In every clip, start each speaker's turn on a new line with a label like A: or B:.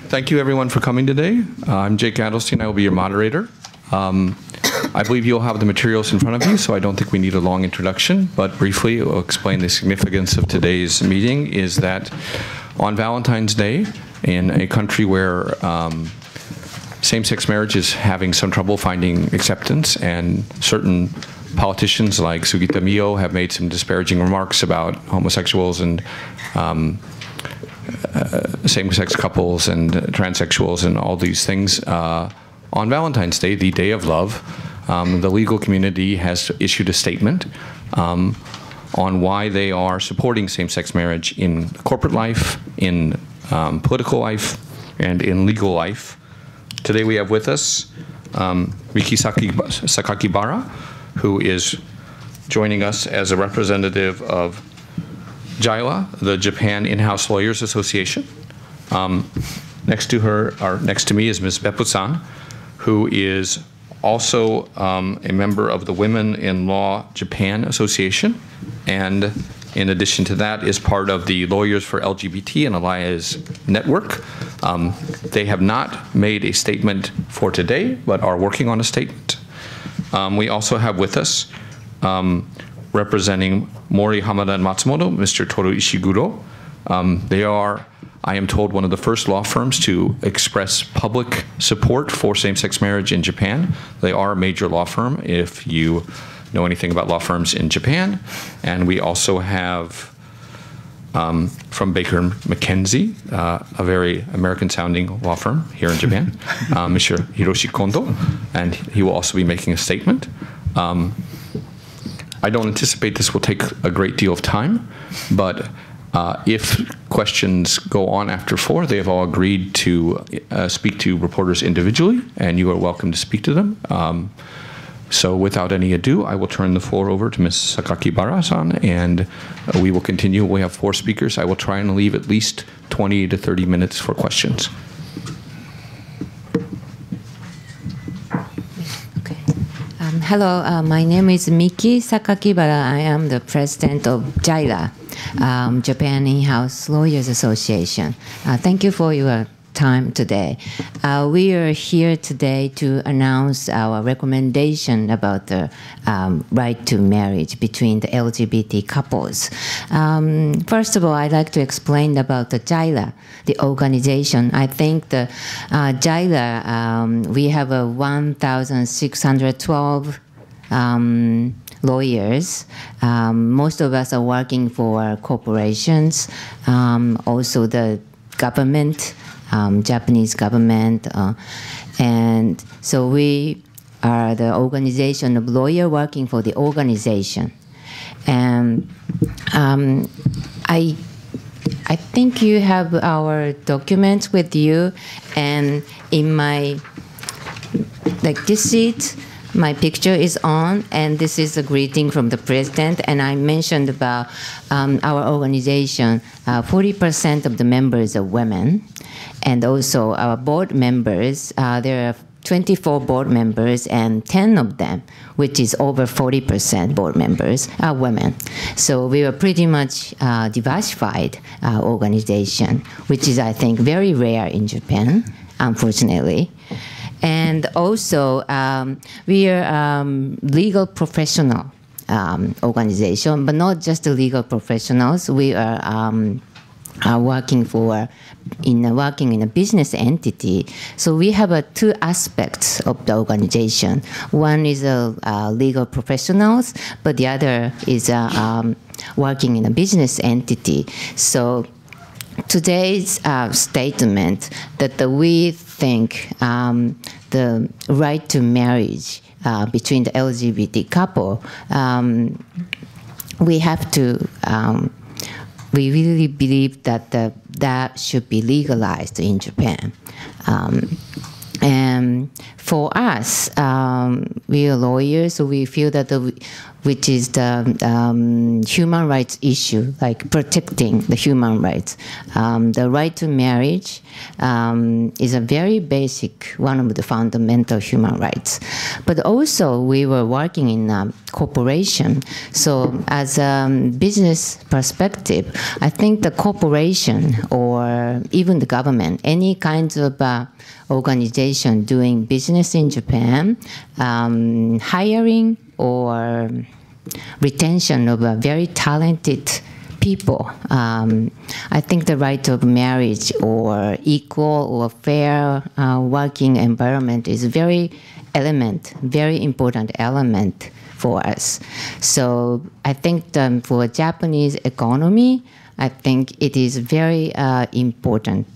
A: Thank you everyone for coming today. I'm Jake Adelstein. I will be your moderator. I believe you'll have the materials in front of you, so I don't think we need a long introduction, but briefly I'll explain the significance of today's meeting is that on Valentine's Day, in a country where same-sex marriage is having some trouble finding acceptance, and certain politicians like Sugita Mio have made some disparaging remarks about homosexuals and same-sex couples and transsexuals and all these things. On Valentine's Day, the day of love, the legal community has issued a statement on why they are supporting same-sex marriage in corporate life, in political life, and in legal life. Today we have with us Miki Sakakibara, who is joining us as a representative of JILA, the Japan In-House Lawyers Association. Next to her, or next to me, is Ms. Beppu-san, who is also a member of the Women in Law Japan Association, and in addition to that is part of the Lawyers for LGBT and Alliance Network. They have not made a statement for today, but are working on a statement. We also have with us, representing Mori, Hamada, and Matsumoto, Mr. Toru Ishiguro. They are, I am told, one of the first law firms to express public support for same-sex marriage in Japan. They are a major law firm if you know anything about law firms in Japan. And we also have from Baker McKenzie, a very American-sounding law firm here in Japan, Mr. Hiroshi Kondo, and he will also be making a statement. I don't anticipate this will take a great deal of time, but if questions go on after 4, they have all agreed to speak to reporters individually, and you are welcome to speak to them. So without any ado, I will turn the floor over to Ms. Sakakibara-san, and we will continue. We have 4 speakers. I will try and leave at least 20 to 30 minutes for questions.
B: Okay. Hello, my name is Miki Sakakibara. I am the president of JILA, Japan In-House Lawyers Association. Thank you for your time today. We are here today to announce our recommendation about the right to marriage between the LGBT couples. First of all, I'd like to explain about the JILA, the organization. I think the JILA, we have a 1,612 lawyers. Most of us are working for corporations, also the government, Japanese government, and so we are the organization of lawyers working for the organization. And I think you have our documents with you, and in my, like this seat, my picture is on, and this is a greeting from the president. And I mentioned about our organization, 40% of the members are women. And also our board members, there are 24 board members, and 10 of them, which is over 40% board members, are women. So we are pretty much diversified organization, which is, I think, very rare in Japan, unfortunately. And also, we are legal professional organization, but not just the legal professionals. We are working in a business entity. So we have 2 aspects of the organization. One is legal professionals, but the other is working in a business entity. So today's statement that we think the right to marriage between the LGBT couple, we have to we really believe that that should be legalized in Japan. And for us, we are lawyers, so we feel that which is the human rights issue, like protecting the human rights. The right to marriage is a very basic, one of the fundamental human rights. But also we were working in a corporation. So as a business perspective, I think the corporation or even the government, any kinds of organization doing business in Japan, hiring or retention of very talented people. I think the right of marriage or equal or fair working environment is very important element for us. So I think for Japanese economy, I think it is very important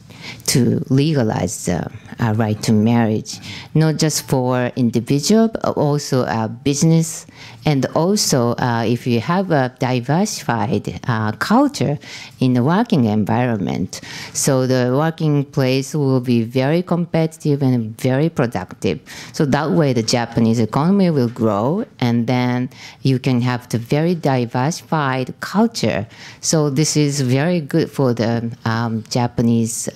B: to legalize the right to marriage, not just for individual, but also business. And also, if you have a diversified culture in the working environment, so the working place will be very competitive and very productive. So that way the Japanese economy will grow, and then you can have the very diversified culture. So this is very good for the Japanese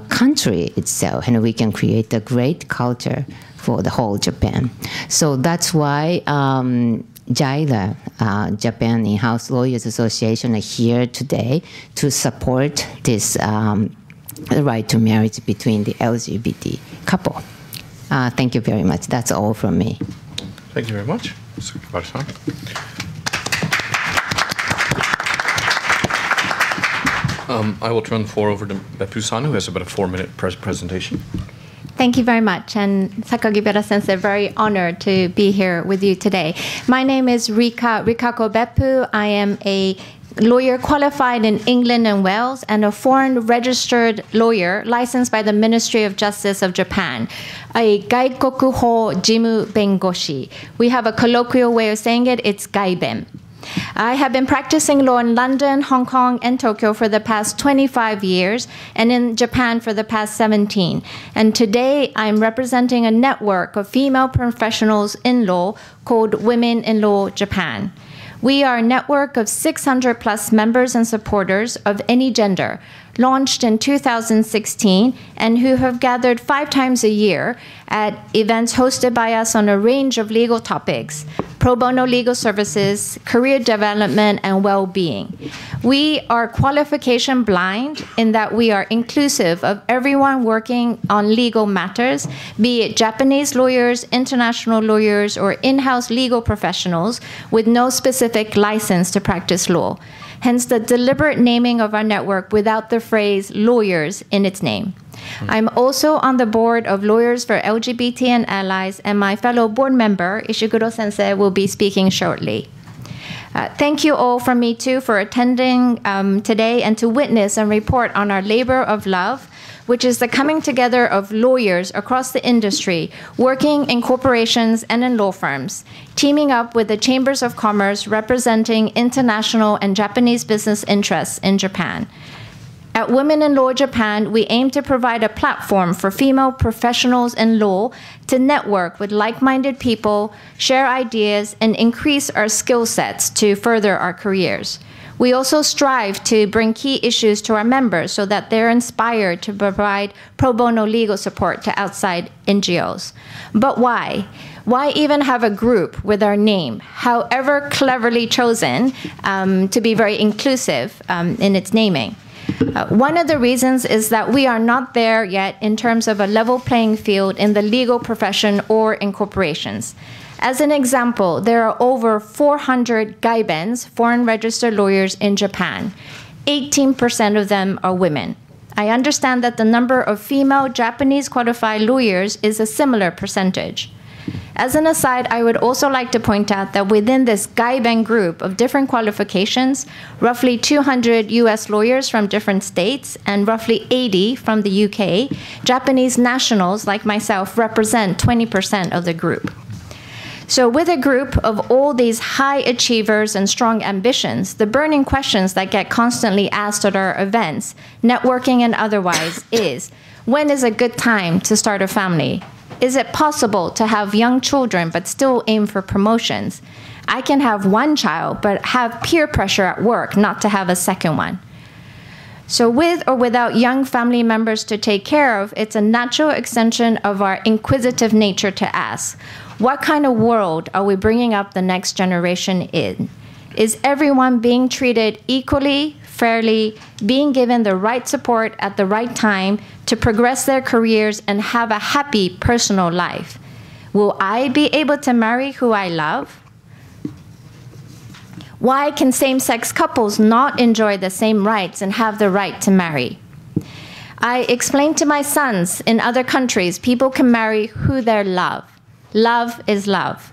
B: country itself, and we can create a great culture for the whole Japan. So that's why JILA, Japan In-House Lawyers Association, are here today to support this the right to marriage between the LGBT couple. Thank you very much. That's all from me.
A: Thank you very much, Sakakibara-san. I will turn the floor over to Beppu-san, who has about a 4-minute presentation.
C: Thank you very much. And Sakakibara sensei, very honored to be here with you today. My name is Rikako Beppu. I am a lawyer qualified in England and Wales and a foreign registered lawyer licensed by the Ministry of Justice of Japan, a Gaikoku ho jimu bengoshi. We have a colloquial way of saying it, it's gaiben. I have been practicing law in London, Hong Kong, and Tokyo for the past 25 years, and in Japan for the past 17. And today, I'm representing a network of female professionals in law called Women in Law Japan. We are a network of 600 plus members and supporters of any gender, launched in 2016, and who have gathered 5 times a year at events hosted by us on a range of legal topics, pro bono legal services, career development, and well-being. We are qualification blind in that we are inclusive of everyone working on legal matters, be it Japanese lawyers, international lawyers, or in-house legal professionals with no specific license to practice law. Hence the deliberate naming of our network without the phrase lawyers in its name. I'm also on the board of Lawyers for LGBT and Allies, and my fellow board member, Ishiguro sensei, will be speaking shortly. Thank you all from me too for attending today and to witness and report on our labor of love, which is the coming together of lawyers across the industry, working in corporations and in law firms, teaming up with the Chambers of Commerce representing international and Japanese business interests in Japan. At Women in Law Japan, we aim to provide a platform for female professionals in law to network with like-minded people, share ideas, and increase our skill sets to further our careers. We also strive to bring key issues to our members so that they're inspired to provide pro bono legal support to outside NGOs. But why? Why even have a group with our name, however cleverly chosen, to be very inclusive in its naming? One of the reasons is that we are not there yet in terms of a level playing field in the legal profession or in corporations. As an example, there are over 400 gaibens, foreign registered lawyers in Japan. 18% of them are women. I understand that the number of female Japanese qualified lawyers is a similar percentage. As an aside, I would also like to point out that within this gaiben group of different qualifications, roughly 200 US lawyers from different states and roughly 80 from the UK, Japanese nationals like myself represent 20% of the group. So with a group of all these high achievers and strong ambitions, the burning questions that get constantly asked at our events, networking and otherwise, is, when is a good time to start a family? Is it possible to have young children but still aim for promotions? I can have one child, but have peer pressure at work not to have a second one. So with or without young family members to take care of, it's a natural extension of our inquisitive nature to ask, what kind of world are we bringing up the next generation in? Is everyone being treated equally, fairly, being given the right support at the right time to progress their careers and have a happy personal life? Will I be able to marry who I love? Why can same-sex couples not enjoy the same rights and have the right to marry? I explained to my sons in other countries, people can marry who they love. Love is love.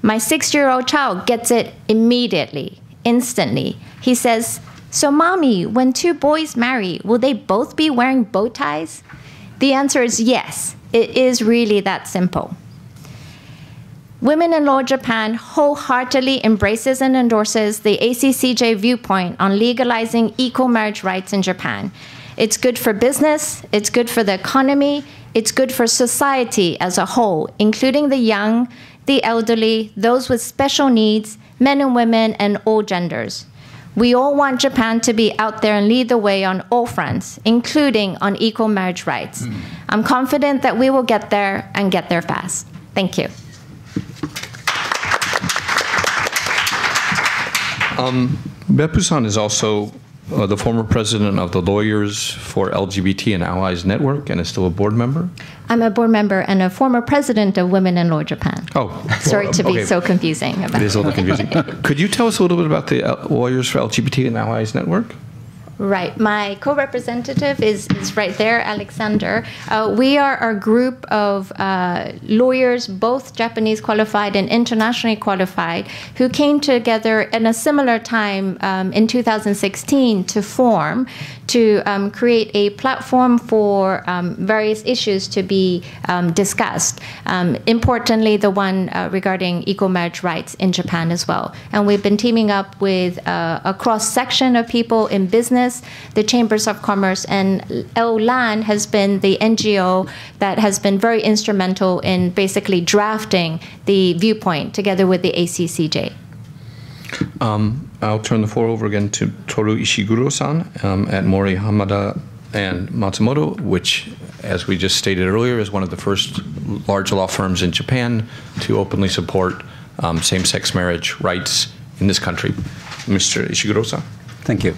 C: My 6-year-old child gets it immediately, instantly. He says, so mommy, when two boys marry, will they both be wearing bow ties? The answer is yes. It is really that simple. Women in Law Japan wholeheartedly embraces and endorses the ACCJ viewpoint on legalizing equal marriage rights in Japan. It's good for business, it's good for the economy, it's good for society as a whole, including the young, the elderly, those with special needs, men and women, and all genders. We all want Japan to be out there and lead the way on all fronts, including on equal marriage rights. I'm confident that we will get there and get there fast. Thank you.
A: Beppu-san is also the former president of the Lawyers for LGBT and Allies Network and is still a board member?
C: I'm a board member and a former president of Women in Law Japan.
A: Oh.
C: Sorry to be so confusing.
A: It is a little confusing. Could you tell us a little bit about the Lawyers for LGBT and Allies Network?
C: Right. My co-representative is right there, Alexander. We are a group of lawyers, both Japanese qualified and internationally qualified, who came together in a similar time in 2016 to form, to create a platform for various issues to be discussed. Importantly, the one regarding equal marriage rights in Japan as well. And we've been teaming up with a cross-section of people in business, the Chambers of Commerce, and LLAN has been the NGO that has been very instrumental in basically drafting the viewpoint together with the ACCJ.
A: I'll turn the floor over again to Toru Ishiguro-san at Mori, Hamada, and Matsumoto, which, as we just stated earlier, is one of the first large law firms in Japan to openly support same-sex marriage rights in this country. Mr. Ishiguro-san.
D: Thank you.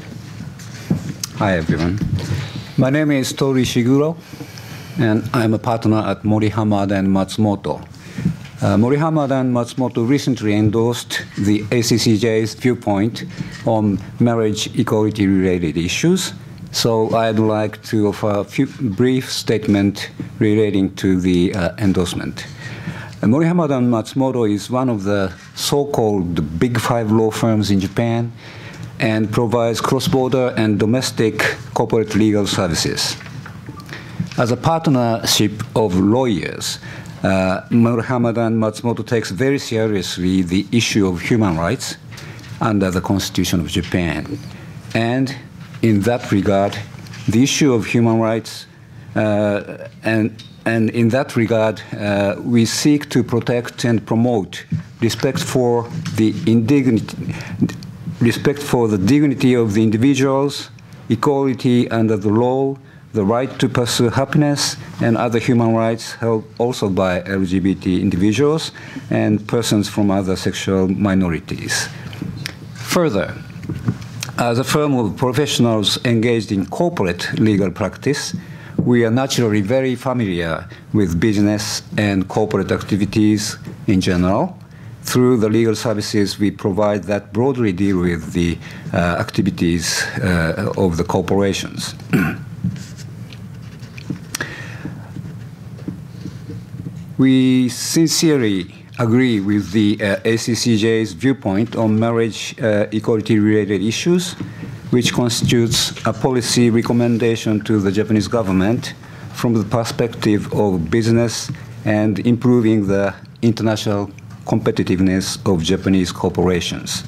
D: Hi, everyone. My name is Toru Ishiguro, and I'm a partner at Mori, Hamada, and Matsumoto. Mori, Hamada, and Matsumoto recently endorsed the ACCJ's viewpoint on marriage equality-related issues. So I'd like to offer a brief statement relating to the endorsement. Mori, Hamada, and Matsumoto is one of the so-called Big Five law firms in Japan and provides cross-border and domestic corporate legal services. As a partnership of lawyers, Mori, Hamada, and Matsumoto takes very seriously the issue of human rights under the Constitution of Japan. And in that regard, the issue of human rights, and in that regard, we seek to protect and promote respect for the dignity of the individuals, equality under the law, the right to pursue happiness, and other human rights held also by LGBT individuals and persons from other sexual minorities. Further, as a firm of professionals engaged in corporate legal practice, we are naturally very familiar with business and corporate activities in general. Through the legal services we provide that broadly deal with the activities of the corporations. We sincerely agree with the ACCJ's viewpoint on marriage equality-related issues, which constitutes a policy recommendation to the Japanese government from the perspective of business and improving the international competitiveness of Japanese corporations.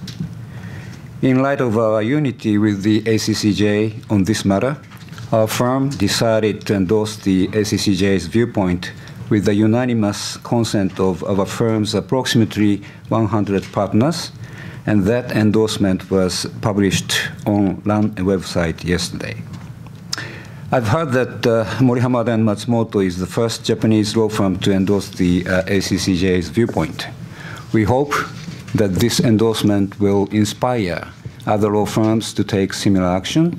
D: In light of our unity with the ACCJ on this matter, our firm decided to endorse the ACCJ's viewpoint with the unanimous consent of our firm's approximately 100 partners, and that endorsement was published on RAN website yesterday. I've heard that Morihamada and Matsumoto is the first Japanese law firm to endorse the ACCJ's viewpoint. We hope that this endorsement will inspire other law firms to take similar action,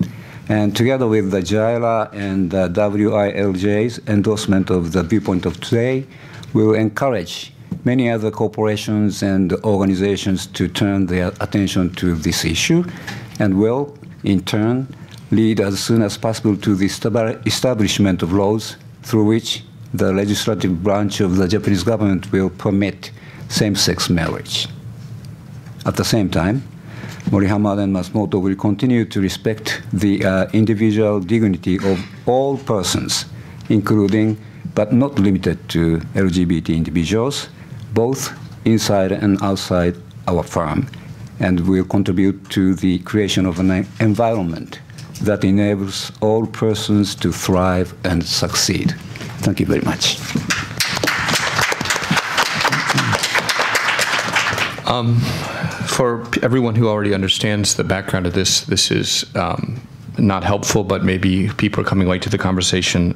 D: and together with the JIRA and WILJ's endorsement of the viewpoint of today, we will encourage many other corporations and organizations to turn their attention to this issue, and will, in turn, lead as soon as possible to the establishment of laws through which the legislative branch of the Japanese government will permit same-sex marriage. At the same time, Morihamada and Matsumoto will continue to respect the individual dignity of all persons, including but not limited to LGBT individuals, both inside and outside our firm, and will contribute to the creation of an environment that enables all persons to thrive and succeed. Thank you very much.
A: For everyone who already understands the background of this, this is not helpful, but maybe people are coming late to the conversation.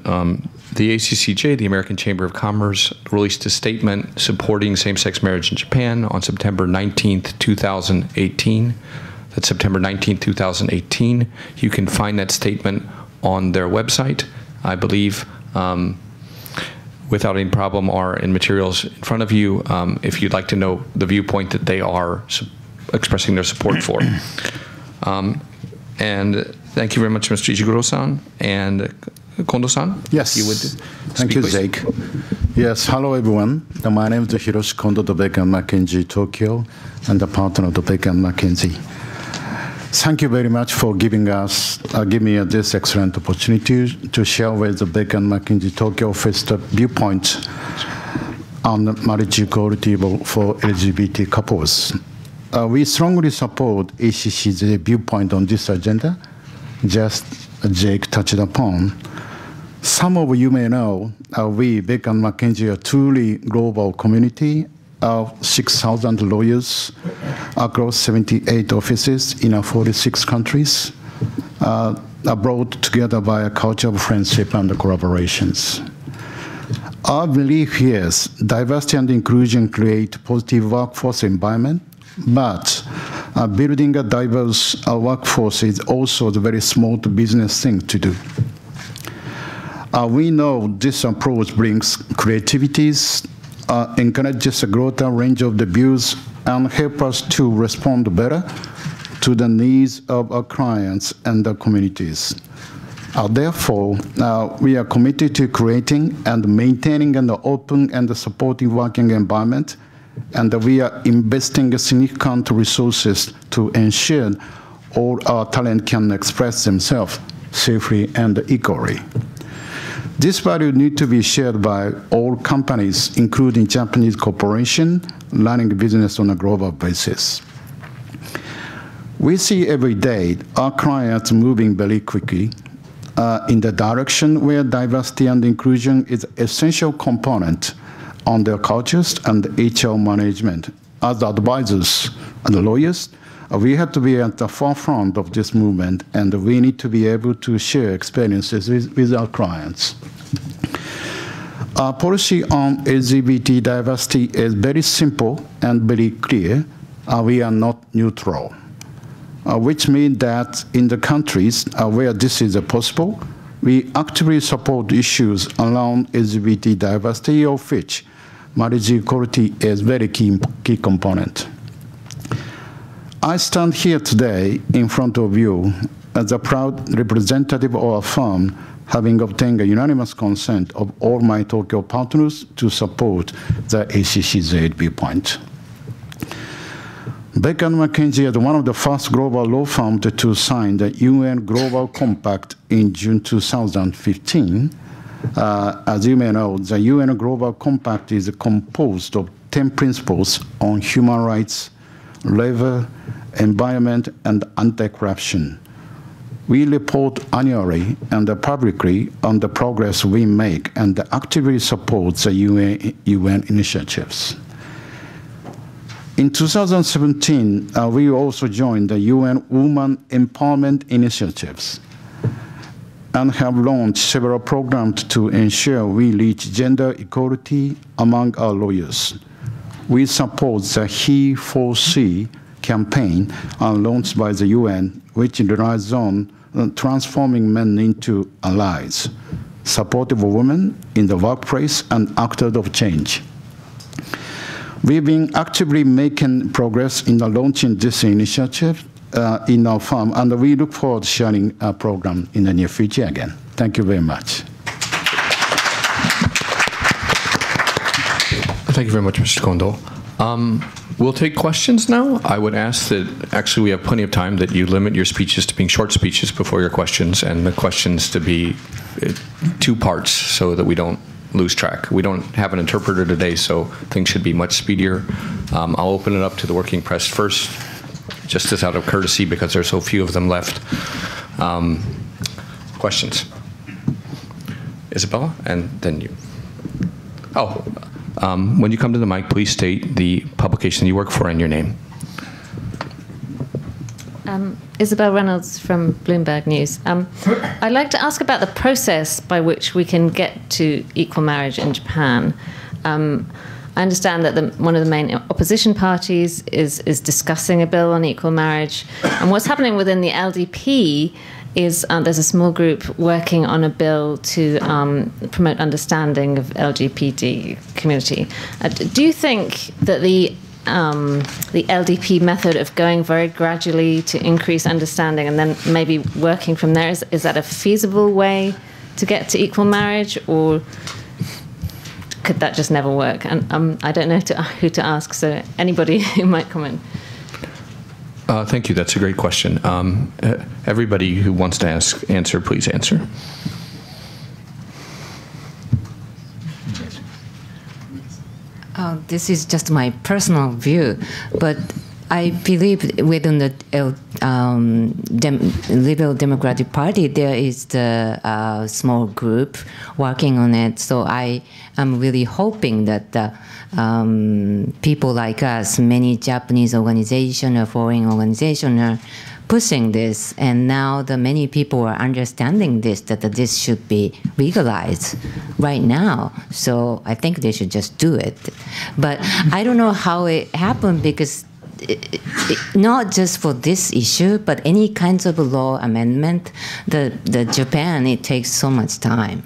A: The ACCJ, the American Chamber of Commerce, released a statement supporting same-sex marriage in Japan on September 19th, 2018. That's September 19th, 2018. You can find that statement on their website, I believe. Without any problem, are in materials in front of you if you'd like to know the viewpoint that they are expressing their support for. And thank you very much, Mr. Ishiguro-san. And Kondo-san?
E: Yes.
A: You would
E: thank you, Jake. Yes, hello, everyone. My name is Hiroshi Kondo, the Beppu McKinsey Tokyo, and the partner of the Beppu McKinsey. Thank you very much for giving me this excellent opportunity to share with the Beppu McKinsey Tokyo office the viewpoint on marriage equality for LGBT couples. We strongly support ACC's viewpoint on this agenda, just Jake touched upon. Some of you may know we, Beppu McKinsey, are a truly global community of 6,000 lawyers across 78 offices in 46 countries, brought together by a culture of friendship and collaborations. Our belief is diversity and inclusion create positive workforce environment, but building a diverse workforce is also a very smart business thing to do. We know this approach brings creativities, encourages a greater range of the views, and help us to respond better to the needs of our clients and the communities. Therefore, we are committed to creating and maintaining an open and supportive working environment, and we are investing significant resources to ensure all our talent can express themselves safely and equally. This value needs to be shared by all companies, including Japanese corporations, running business on a global basis. We see every day our clients moving very quickly in the direction where diversity and inclusion is an essential component on their cultures and HR management. As advisors and lawyers, we have to be at the forefront of this movement, and we need to be able to share experiences with our clients. Our policy on LGBT diversity is very simple and very clear. We are not neutral, which means that in the countries where this is possible, we actively support issues around LGBT diversity, of which marriage equality is a very key component. I stand here today in front of you as a proud representative of our firm, having obtained a unanimous consent of all my Tokyo partners to support the ACC's viewpoint. Beppu McKinsey is one of the first global law firms to sign the UN Global Compact in June 2015. As you may know, the UN Global Compact is composed of 10 principles on human rights, labor, environment, and anti-corruption. We report annually and publicly on the progress we make and actively support the UN initiatives. In 2017, we also joined the UN Women Empowerment Initiatives and have launched several programs to ensure we reach gender equality among our lawyers. We support the He for She campaign launched by the UN, which relies on transforming men into allies, supportive of women in the workplace, and actors of change. We've been actively making progress in launching this initiative in our firm, and we look forward to sharing our program in the near future again. Thank you very much.
A: Thank you very much, Mr. Kondo. We'll take questions now. I would ask that, actually we have plenty of time, that you limit your speeches to being short speeches before your questions, and the questions to be 2 parts so that we don't lose track. We don't have an interpreter today, so things should be much speedier. I'll open it up to the working press first, just as out of courtesy because there's so few of them left. Questions? Isabella, and then you. Oh. When you come to the mic, please state the publication you work for and your name.
F: Isabel Reynolds from Bloomberg News. I'd like to ask about the process by which we can get to equal marriage in Japan. I understand that one of the main opposition parties is discussing a bill on equal marriage. And what's happening within the LDP is there's a small group working on a bill to promote understanding of LGBT community. Do you think that the LDP method of going very gradually to increase understanding and then maybe working from there, is that a feasible way to get to equal marriage, or could that just never work? And I don't know who to ask, so anybody who might comment.
A: Thank you. That's a great question. Everybody who wants to answer, please answer.
B: This is just my personal view, but I believe within the Liberal Democratic Party there is the small group working on it. So I am really hoping that people like us, many Japanese organizations or foreign organizations, are pushing this, and now the many people are understanding this, that this should be legalized right now. So I think they should just do it. But I don't know how it happened, because not just for this issue, but any kinds of law amendment, the Japan, it takes so much time.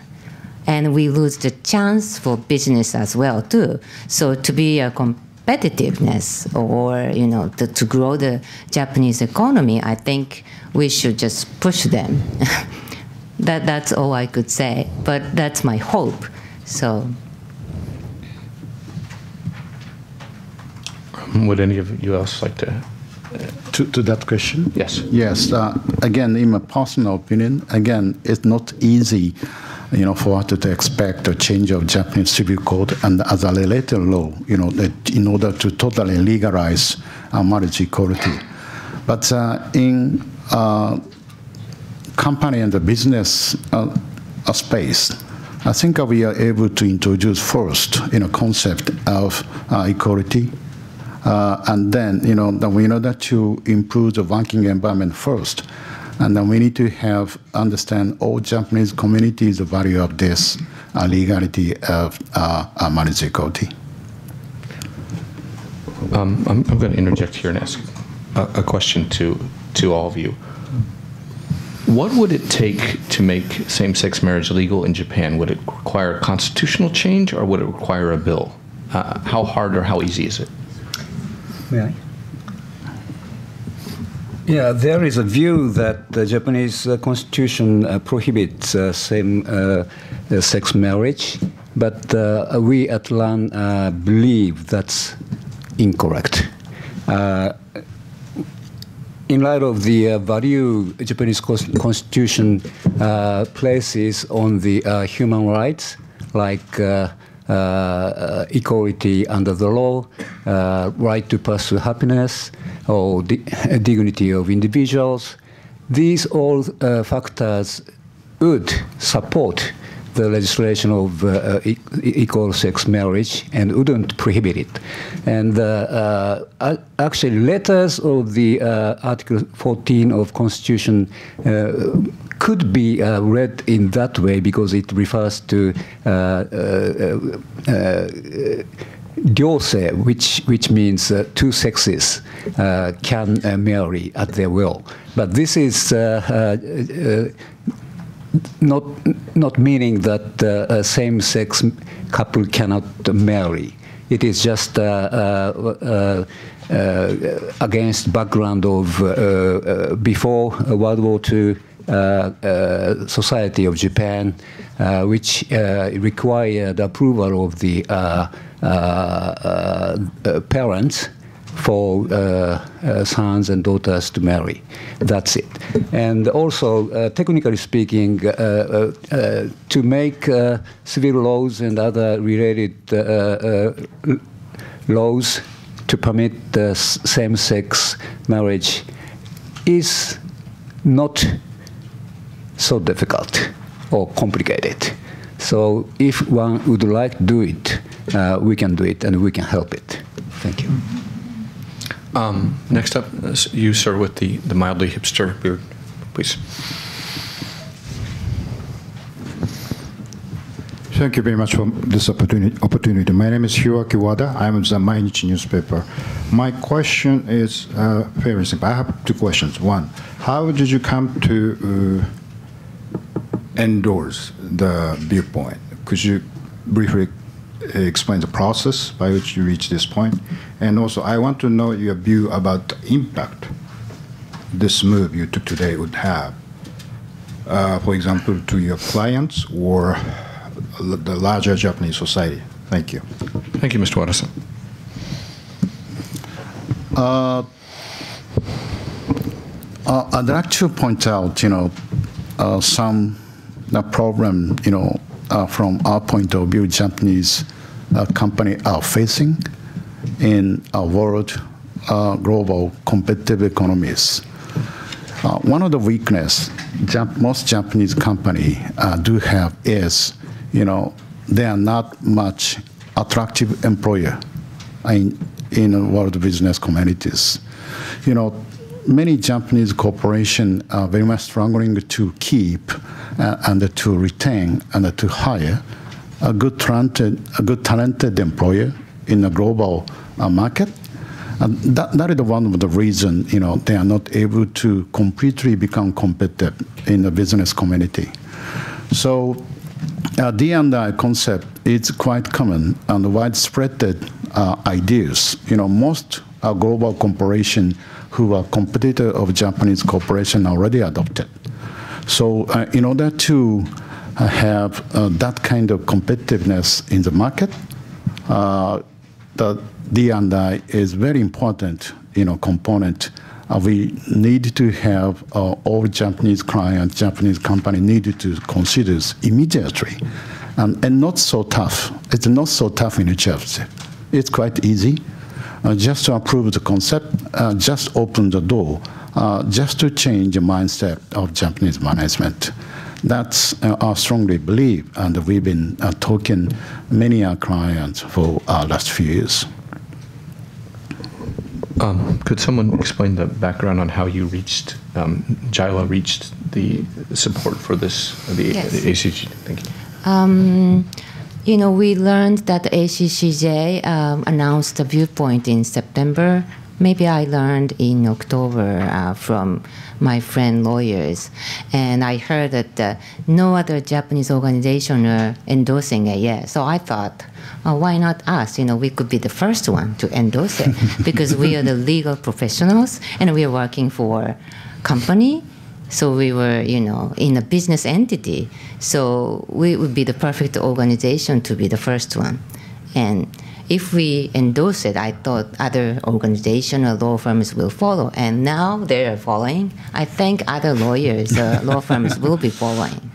B: And we lose the chance for business as well, too. So to be a competitiveness, or to grow the Japanese economy, I think we should just push them. That's all I could say, but that's my hope. So
A: would any of you else like to
E: to that question?
A: Yes.
E: Yes. Again, in my personal opinion, again, it's not easy, for us to expect a change of Japanese civil code and as a related law, that in order to totally legalize marriage equality. But in company and the business space, I think we are able to introduce first, concept of equality. And then, we know that to improve the working environment first. And then we need to understand all Japanese communities the value of this legality of marriage equality.
A: I'm going to interject here and ask a question to all of you. What would it take to make same-sex marriage legal in Japan? Would it require a constitutional change, or would it require a bill? How hard or how easy is it?
D: May I? Yeah, there is a view that the Japanese constitution prohibits same-sex marriage, but we at LAN believe that's incorrect. In light of the value Japanese constitution places on the human rights, like equality under the law, right to pursue happiness, or dignity of individuals, these all factors would support the legislation of equal sex marriage and wouldn't prohibit it. And actually, letters of the Article 14 of Constitution could be read in that way because it refers to ryose, which means two sexes can marry at their will. But this is not meaning that a same-sex couple cannot marry. It is just against background of before World War II society of Japan, which required approval of the parents for sons and daughters to marry. That's it. And also, technically speaking, to make civil laws and other related laws to permit same-sex marriage is not so difficult or complicated. So if one would like to do it, we can do it and we can help it. Thank you.
A: Next up, you, sir, with the mildly hipster beard, please.
G: Thank you very much for this opportunity. My name is Hiroaki Wada. I'm the Mainichi newspaper. My question is very simple. I have two questions. One, how did you come to endorse the viewpoint? Could you briefly explain the process by which you reached this point? And also, I want to know your view about the impact this move you took today would have, for example, to your clients or the larger Japanese society. Thank you.
A: Thank you, Mr. Wada-san.
E: I'd like to point out, some problem, from our point of view, Japanese company are facing in a world global competitive economies. One of the weakness most Japanese company do have is, they are not much attractive employer in world business communities. Many Japanese corporations are very much struggling to keep and to retain and to hire a good talented employer in a global market. And that is one of the reasons, they are not able to completely become competitive in the business community. So D&I concept is quite common and widespread ideas. Most global corporations who are competitor of Japanese corporation already adopted. So in order to have that kind of competitiveness in the market, the D&I is very important, component. We need to have all Japanese clients, Japanese company needed to consider immediately, and not so tough. It's not so tough in New Jersey. It's quite easy. Just to approve the concept, just open the door, just to change the mindset of Japanese management. That's I strongly believe, and we've been talking many our clients for last few years.
A: Could someone explain the background on how you reached, JILA reached the support for this, the ACG? Thank you.
B: We learned that the ACCJ announced the viewpoint in September. Maybe I learned in October from my friend lawyers. And I heard that no other Japanese organization are endorsing it yet. So I thought, why not us? We could be the first one to endorse it because we are the legal professionals and we are working for company. So we were, in a business entity. So we would be the perfect organization to be the first one. And if we endorse it, I thought other organizations or law firms will follow. And now they are following. I think other lawyers, law firms will be following.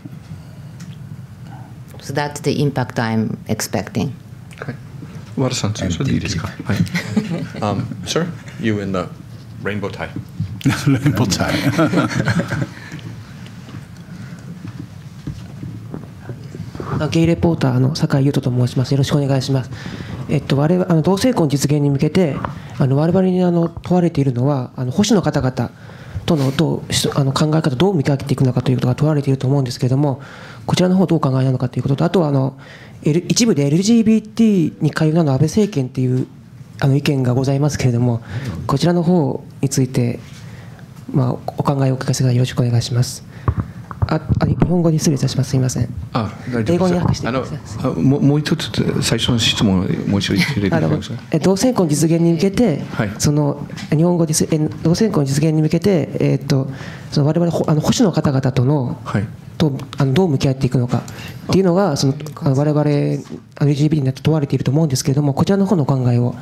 B: So that's the impact I'm expecting.
A: Okay. Wada-san, sir, you in the rainbow tie.
E: 連邦債。
H: ゲイレポーターの酒井優斗と申します。よろしくお願いします。我々同性婚実現に向けて我々に問われているのは保守の方々との考え方どう向き合っていくのかということが問われていると思うんですけれども、こちらの方どうお考えなのかということと、あとは一部で LGBT に寛容なの安倍政権という意見がございますけれども、こちらの方について、お考えをお聞かせがよろしくお願いします。日本語で失礼いたします。すみません。英語に訳してください。
A: もう一つ最初の質問をもう一度入れてください。
H: 同性婚実現に向けて、日本語で同性婚実現に向けて、我々保守の方々とどう向き合っていくのかっていうのが我々 LGBT になって問われていると思うんですけれども、こちらの方のお考えを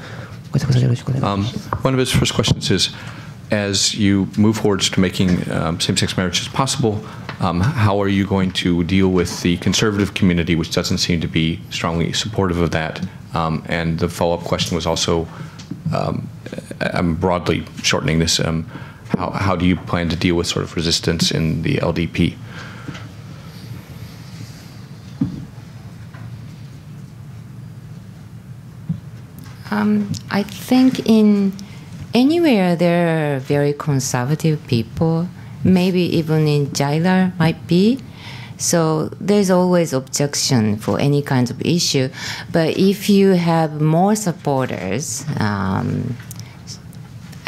H: ご説明よろしくお願いします。
A: One of his first questions is, as you move forwards to making same-sex marriages possible, how are you going to deal with the conservative community, which doesn't seem to be strongly supportive of that? And the follow-up question was also, I'm broadly shortening this, how do you plan to deal with sort of resistance in the LDP?
B: I think in anywhere there are very conservative people, maybe even in Jaila might be. So there's always objection for any kind of issue. But if you have more supporters, I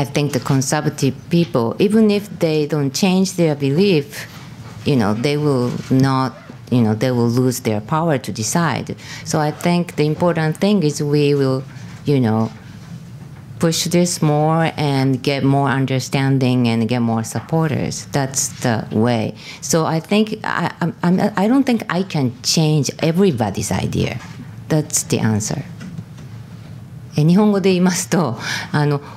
B: think the conservative people, even if they don't change their belief, they will not, they will lose their power to decide. So I think the important thing is we will, push this more and get more understanding and get more supporters. That's the way. So I think I don't think I can change everybody's idea. That's the answer. 日本語で言いますと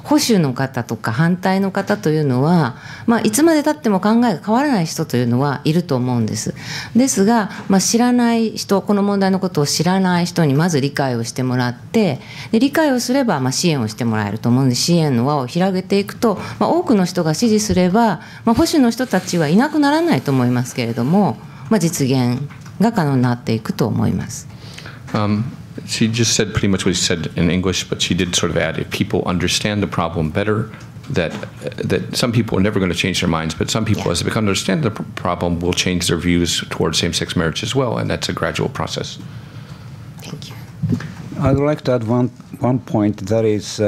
B: 保守の方とか反対の方というのは、いつまでたっても考えが変わらない人というのはいると思うんです。ですが、知らない人、この問題のことを知らない人にまず理解をしてもらって、で理解をすれば支援をしてもらえると思うので、支援の輪を広げていくと、多くの人が支持すれば、保守の人たちはいなくならないと思いますけれども、実現が可能になっていくと思います。
A: She just said pretty much what she said in English, but she did sort of add, if people understand the problem better, that some people are never going to change their minds, but some people, as they become to understand the problem, will change their views towards same-sex marriage as well, and that's a gradual process.
B: Thank you.
D: I'd like to add one point, that is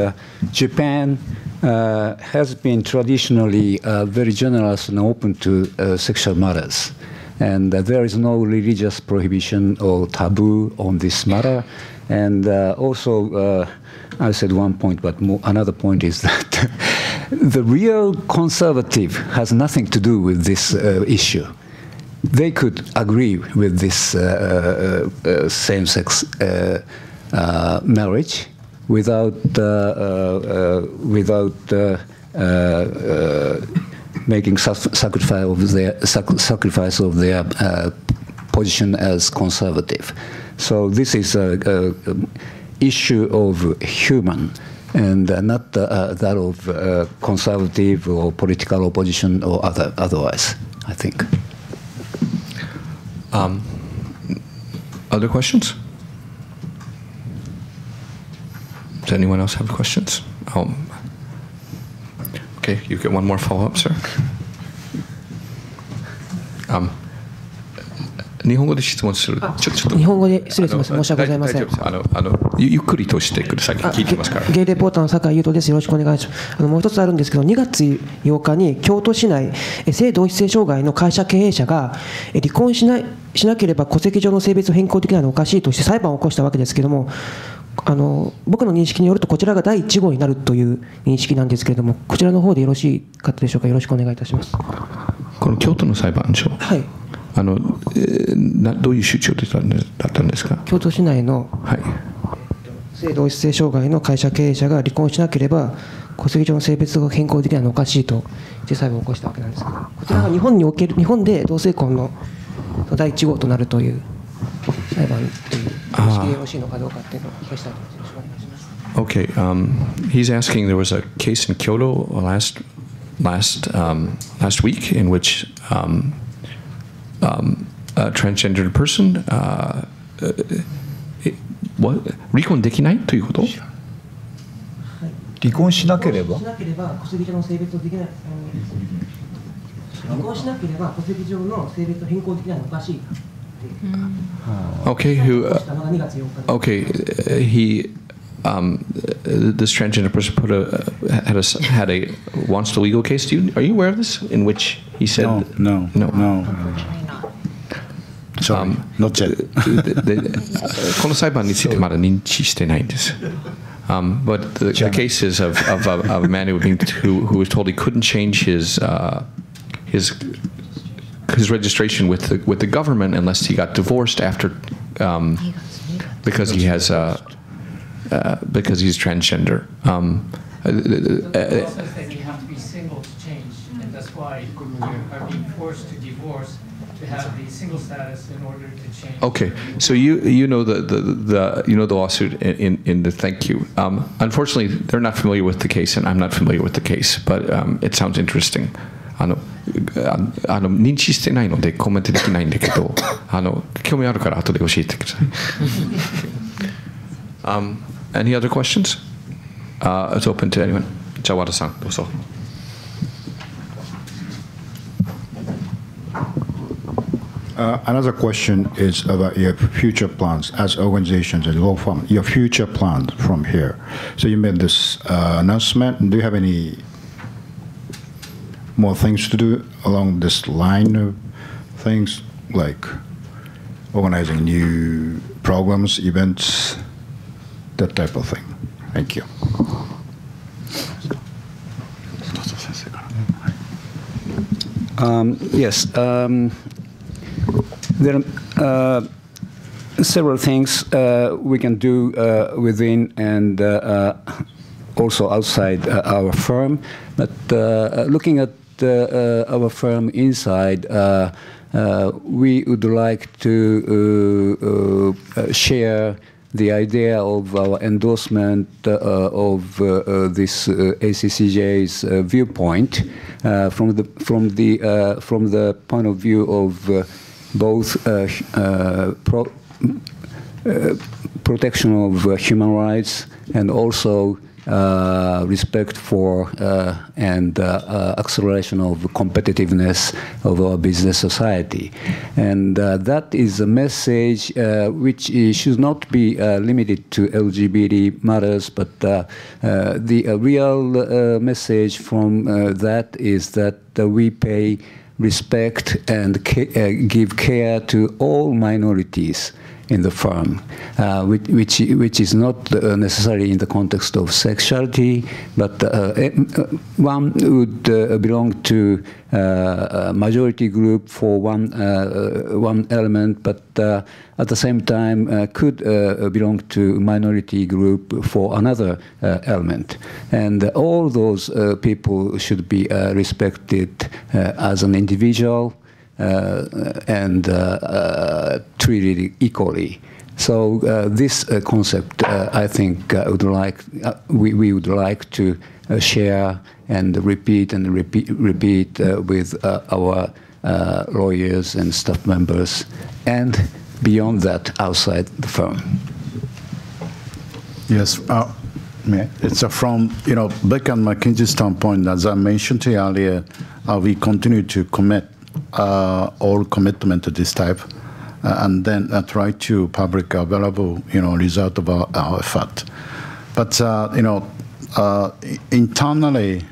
D: Japan has been traditionally very generous and open to sexual matters. And there is no religious prohibition or taboo on this matter. And also, I said one point, but another point is that the real conservative has nothing to do with this issue. They could agree with this same-sex marriage without making sacrifice of their position as conservative. So this is a issue of human and not that of conservative or political opposition or otherwise, I think.
A: Other questions? Does anyone else have questions? Okay, you get one more follow-up, sir.
H: 日本語で質問する。日本語で失礼します。申し訳ございません。
A: ゆっくりとしてください。聞いてますから。
H: ゲイレポーターの酒井優斗です。よろしくお願いします。もう一つあるんですけど、2月8日に京都市内性同一性障害の会社経営者が離婚しなければ戸籍上の性別を変更できないのはおかしいとして裁判を起こしたわけですけれども、僕の認識によるとこちらが第1号になるという認識なんですけれども、こちらの方でよろしいかったでしょうか。よろしくお願いいたします。
A: この京都の裁判所、
H: はい、
A: どういう主張だったんですか。
H: 京都市内の、はい、性同一性障害の会社経営者が離婚しなければ戸籍上の性別を変更できないのはおかしいとして裁判を起こしたわけなんですけど、こちらが日本で同性婚の第1号となるという裁判という認識でよろしいのかどうかっていうのをお聞きしたいと思います。よろしくお願いします。
A: Okay, he's asking, there was a case in Kyoto last last week in which a transgendered person 離婚できないということ？
D: 離婚しなければ
H: しなければ戸籍上の性別をできない。離婚しなければ戸籍上の性別を変更できないのはおかしい。
A: Okay, okay, he this transgender person had a wants the legal case. Are you aware of this? In which he said
E: no. Sorry, not yet.
A: この裁判についてまだ認知してないんです。But the case is of a man who was told he couldn't change his registration with the government unless he got divorced after because he has because he's transgender.
I: The law says that you have to be single to change, and that's why you are being forced to divorce to have the single status in order to change.
A: Okay, so you know the lawsuit in the thank you. Unfortunately, they're not familiar with the case, and I'm not familiar with the case, but it sounds interesting. 認知してないのでコメントできないんだけど、興味あるから後で教えてください。Any other questions? It's open to anyone. じゃあ和田さんどうぞ。
G: Another question is about your future plans as organizations and law firm. Your future plans from here. So you made this announcement. Do you have any more things to do along this line of things, like organizing new programs, events, that type of thing? Thank you.
D: Yes. There are several things we can do within and also outside our firm. But looking at our firm inside, we would like to share the idea of our endorsement of this ACCJ's viewpoint from the point of view of both protection of human rights and also respect for and acceleration of competitiveness of our business society. And that is a message which should not be limited to LGBT matters, but the real message from that is that we pay respect and give care to all minorities in the firm, which is not necessarily in the context of sexuality, but one would belong to a majority group for one element, but at the same time could belong to minority group for another element. And all those people should be respected as an individual and treated equally. So this concept, I think, we would like to share and repeat with our lawyers and staff members, and beyond that, outside the firm.
E: Yes. It's from Beck and McKinsey standpoint, as I mentioned to you earlier, we continue to commit all commitment to this type, and then try to public available result of our effort. But internally,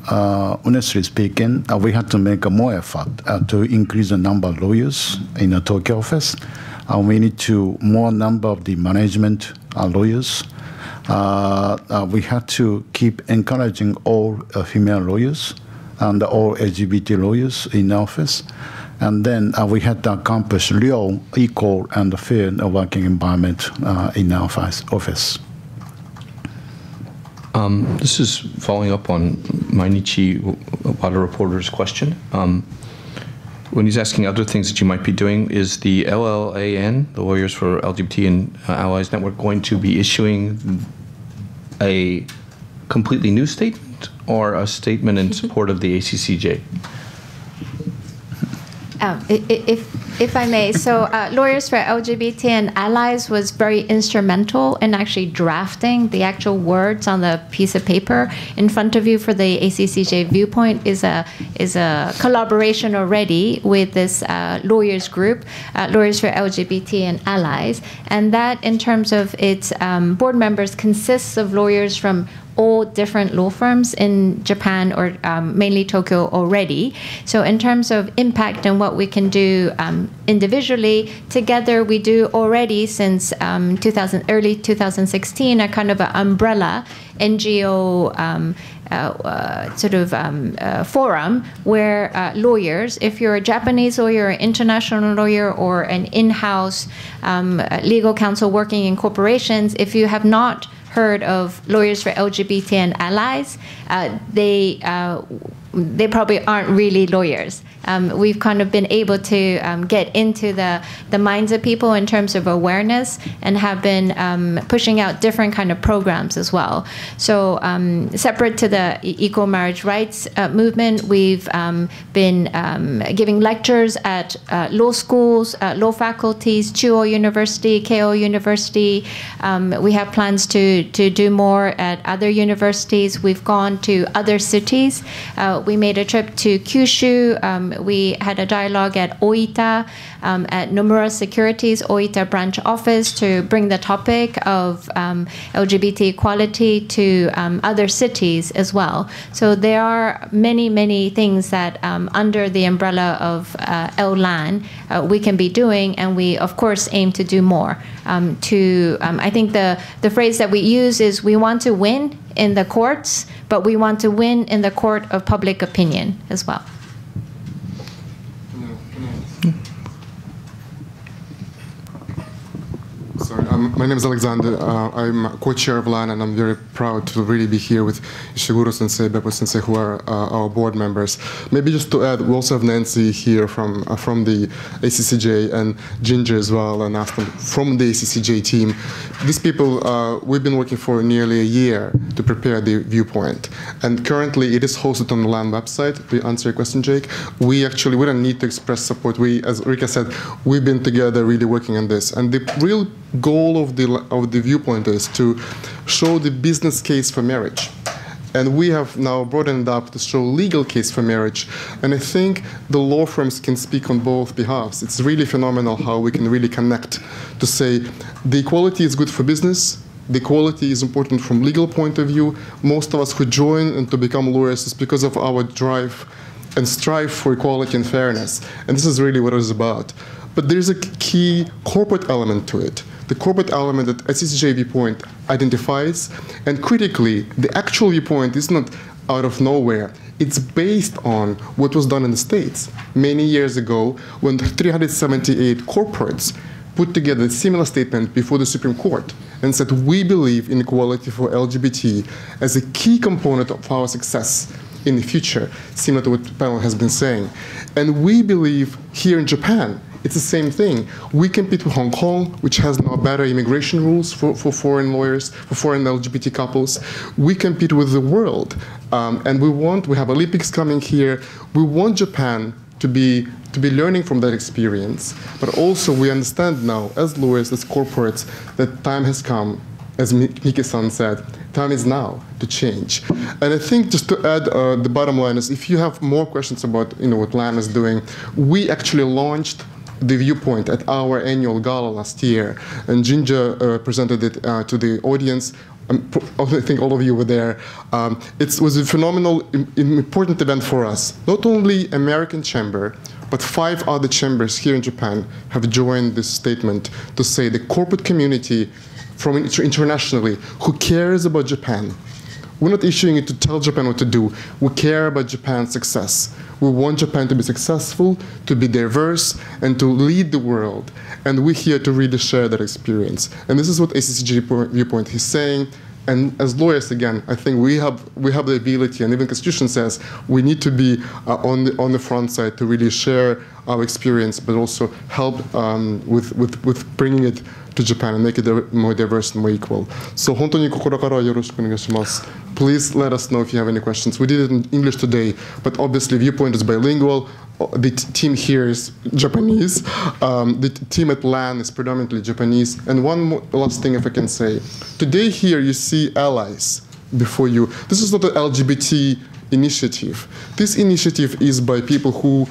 E: honestly speaking, we had to make more effort to increase the number of lawyers in the Tokyo office. We need to more number of the management lawyers. We had to keep encouraging all female lawyers and all LGBT lawyers in the office. And then we had to accomplish real, equal, and fair working environment in our office.
A: This is following up on Mainichi Wada reporter's question. When he's asking other things that you might be doing, is the LLAN, the Lawyers for LGBT and Allies Network, going to be issuing a completely new statement, or a statement in support of the ACCJ?
C: If I may, so Lawyers for LGBT and Allies was very instrumental in actually drafting the actual words on the piece of paper in front of you for the ACCJ viewpoint. Is a collaboration already with this lawyers group, Lawyers for LGBT and Allies, and that in terms of its board members consists of lawyers from all different law firms in Japan, or mainly Tokyo already. So in terms of impact and what we can do individually, together we do already since early 2016 a kind of an umbrella NGO forum where lawyers, if you're a Japanese lawyer, an international lawyer, or an in-house legal counsel working in corporations, if you have not heard of Lawyers for LGBT and Allies, they probably aren't really lawyers. We've kind of been able to get into the minds of people in terms of awareness, and have been pushing out different kind of programs as well. So separate to the equal marriage rights movement, we've been giving lectures at law schools, law faculties, Chuo University, Keio University. We have plans to do more at other universities. We've gone to other cities. We made a trip to Kyushu. We had a dialogue at Oita, at Nomura Securities Oita branch office, to bring the topic of LGBT equality to other cities as well. So there are many, many things that under the umbrella of LLAN we can be doing, and we of course aim to do more. I think the phrase that we use is, we want to win in the courts, but we want to win in the court of public opinion as well.
J: Sorry, my name is Alexander. I'm co-chair of LAN, and I'm very proud to really be here with Ishiguro Sensei, Beppu Sensei, who are our board members. Maybe just to add, we also have Nancy here from the ACCJ, and Ginger as well, and Aston from the ACCJ team. These people, we've been working for nearly a year to prepare the viewpoint, and currently it is hosted on the LAN website. To answer your question, Jake, we don't need to express support. We, as Rika said, we've been together really working on this, and the real goal of the viewpoint is to show the business case for marriage. And we have now broadened it up to show legal case for marriage. And I think the law firms can speak on both behalves. It's really phenomenal how we can really connect to say the equality is good for business, the equality is important from legal point of view. Most of us who join and to become lawyers is because of our drive and strive for equality and fairness. And this is really what it is about. But there's a key corporate element to it. The corporate element that ACCJ viewpoint identifies, and critically, the actual viewpoint is not out of nowhere. It's based on what was done in the States many years ago, when 378 corporates put together a similar statement before the Supreme Court and said, we believe in equality for LGBT as a key component of our success in the future, similar to what the panel has been saying. And we believe here in Japan, it's the same thing. We compete with Hong Kong, which has now better immigration rules for foreign lawyers, for foreign LGBT couples. We compete with the world. And we have Olympics coming here. We want Japan to be learning from that experience. But also we understand now, as lawyers, as corporates, that time has come, as Miki-san said, time is now to change. And I think just to add, the bottom line is, if you have more questions about what LAN is doing, we actually launched the viewpoint at our annual gala last year, and Ginger presented it to the audience. I think all of you were there. It was a phenomenal, important event for us. Not only American Chamber, but 5 other chambers here in Japan have joined this statement to say the corporate community from internationally who cares about Japan. We're not issuing it to tell Japan what to do. We care about Japan's success. We want Japan to be successful, to be diverse, and to lead the world. And we're here to really share that experience. And this is what ACCJ viewpoint is saying. And as lawyers, again, I think we have the ability, and even the Constitution says we need to be on the front side to really share our experience, but also help with bringing it to Japan and make it more diverse and more equal. So 本当に心からよろしくお願いします. Please let us know if you have any questions. We did it in English today, but obviously Viewpoint is bilingual. The team here is Japanese. The team at LAN is predominantly Japanese. And one last thing, if I can say. Today here you see allies before you. This is not an LGBT initiative. This initiative is by people who,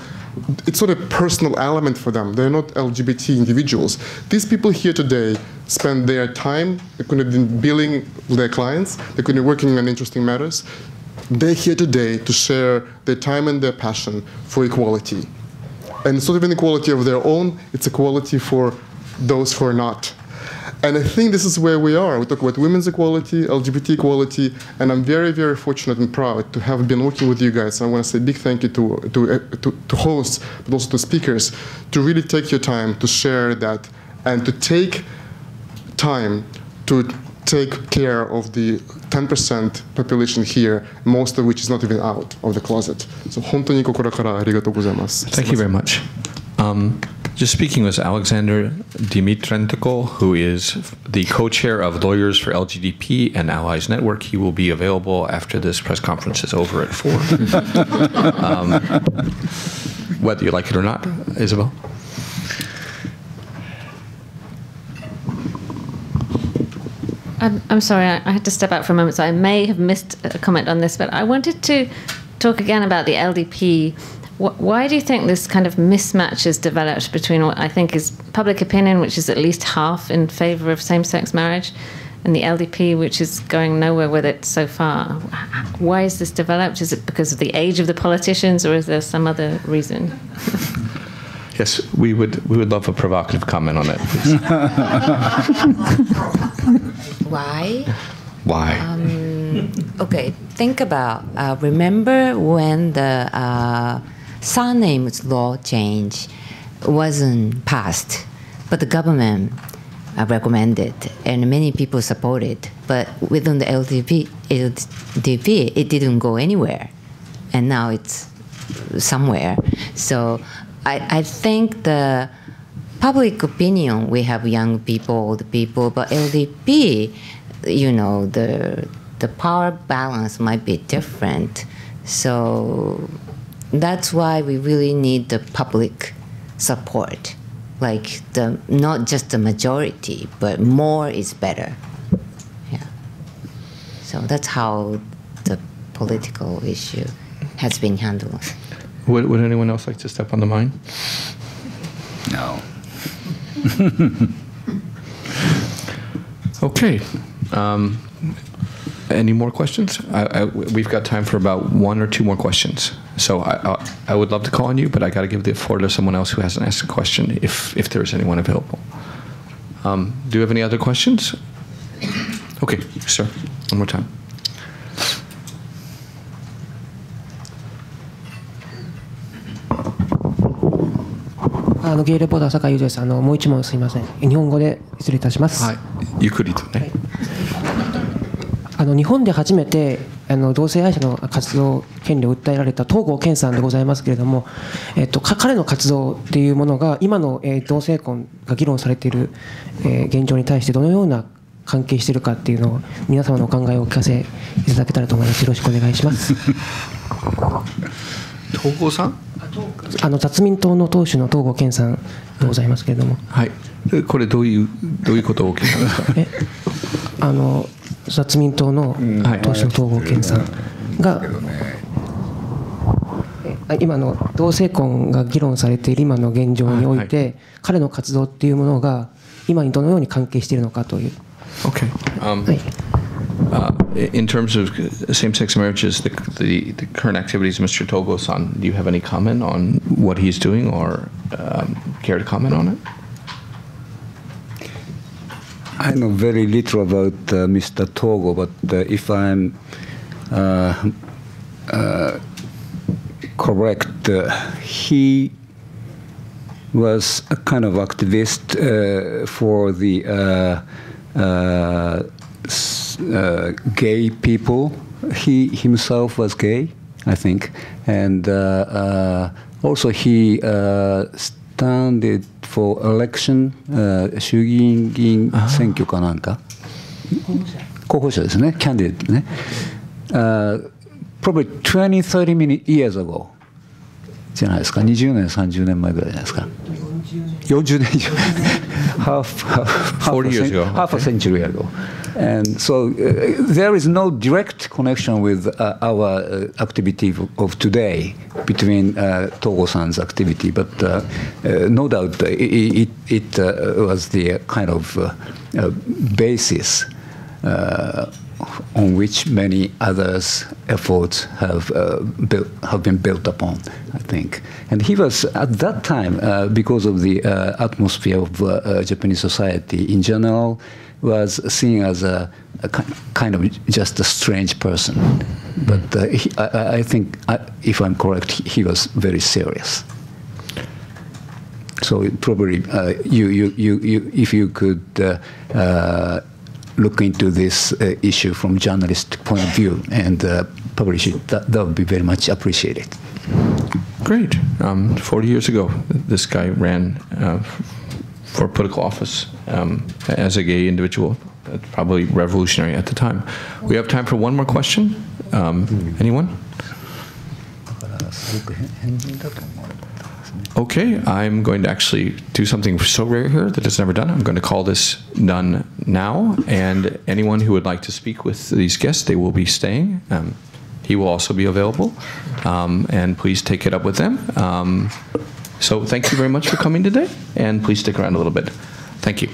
J: it's not a personal element for them. They're not LGBT individuals. These people here today spend their time, they could have been billing their clients, they could be working on interesting matters. They're here today to share their time and their passion for equality. And it's not even equality of their own, it's equality for those who are not. And I think this is where we are. We talk about women's equality, LGBT equality, and I'm very, very fortunate and proud to have been working with you guys. I want to say a big thank you to hosts, but also to speakers, to really take your time to share that and to take time to take care of the 10% population here, most of which is not even out of the closet. So 本当に心からありがとうございます.
A: Thank you very much. Just speaking with Alexander Dimitrenko, who is the co-chair of Lawyers for LGBT and Allies Network. He will be available after this press conference is over at 4. Whether you like it or not, Isabel.
F: I'm sorry, I had to step out for a moment, so I may have missed a comment on this, but I wanted to talk again about the LDP. Why do you think this kind of mismatch has developed between what I think is public opinion, which is at least half in favor of same-sex marriage, and the LDP, which is going nowhere with it so far? Why is this developed? Is it because of the age of the politicians, or is there some other reason?
A: Yes, we would love a provocative comment on that, please.
B: Why?
A: Why?
B: Okay, think about, remember when the surnames law change wasn't passed, but the government recommended and many people supported, but within the LDP, it didn't go anywhere, and now it's somewhere. So I think the public opinion, we have young people, old people, but LDP, you know, the power balance might be different. So that's why we really need the public support, like not just the majority, but more is better. Yeah. So that's how the political issue has been handled.
A: Would anyone else like to step on the line?
D: No.
A: Okay. Any more questions? We've got time for about 1 or 2 more questions. So I would love to call on you, but I got to give the floor to someone else who hasn't asked a question, if there is anyone available. Do you have any other questions? Okay, sir. One more time.
H: ゲイレポーター坂井優です。もう一問すみません。日本語で失礼いたします。
A: はい。ゆっくりとね。
H: 日本で初めて同性愛者の活動権利を訴えられた東郷健さんでございますけれども、彼の活動っていうものが今の同性婚が議論されている現状に対してどのような関係しているかっていうのを皆様のお考えをお聞かせいただけたらと思います。よろしくお願いします。
A: 東郷さん？
H: 雑民党の党首の東郷健さんでございますけれども。はい。
A: これどういうことをお聞きなんですか？
H: 雑民党の党首の東郷健さんが、今の同性婚が議論されている今の現状において、彼の活動っていうものが今にどのように関係しているのかという。
A: Okay. In terms of same-sex marriages, the current activities, Mr. Togo-san, do you have any comment on what he's doing, or care to comment on it?
D: I know very little about Mr. Togo, but if I'm correct, he was a kind of activist for the gay people. He himself was gay, I think, and also he standed for election, 衆議院議員選挙かなんか、候補者ですね、candidate ね。Probably 20, 30 years ago じゃないですか、20年、30年前ぐらいじゃないですか。40年以上
A: 40 years ago.
D: Half a century ago. And so there is no direct connection with our activity of today between Togo-san's activity, but no doubt it was the kind of basis on which many others' efforts have been built upon, I think. And he was, at that time, because of the atmosphere of Japanese society in general, was seen as a kind of just a strange person. But I think, if I'm correct, he was very serious. So probably, if you could look into this issue from journalistic point of view and publish it, that would be very much appreciated.
A: Great. 40 years ago, this guy ran for political office as a gay individual. Probably revolutionary at the time. We have time for one more question. Anyone? Okay, I'm going to actually do something so rare here that it's never done. I'm going to call this done now, and anyone who would like to speak with these guests, they will be staying. He will also be available, and please take it up with them. So thank you very much for coming today, and please stick around a little bit. Thank you.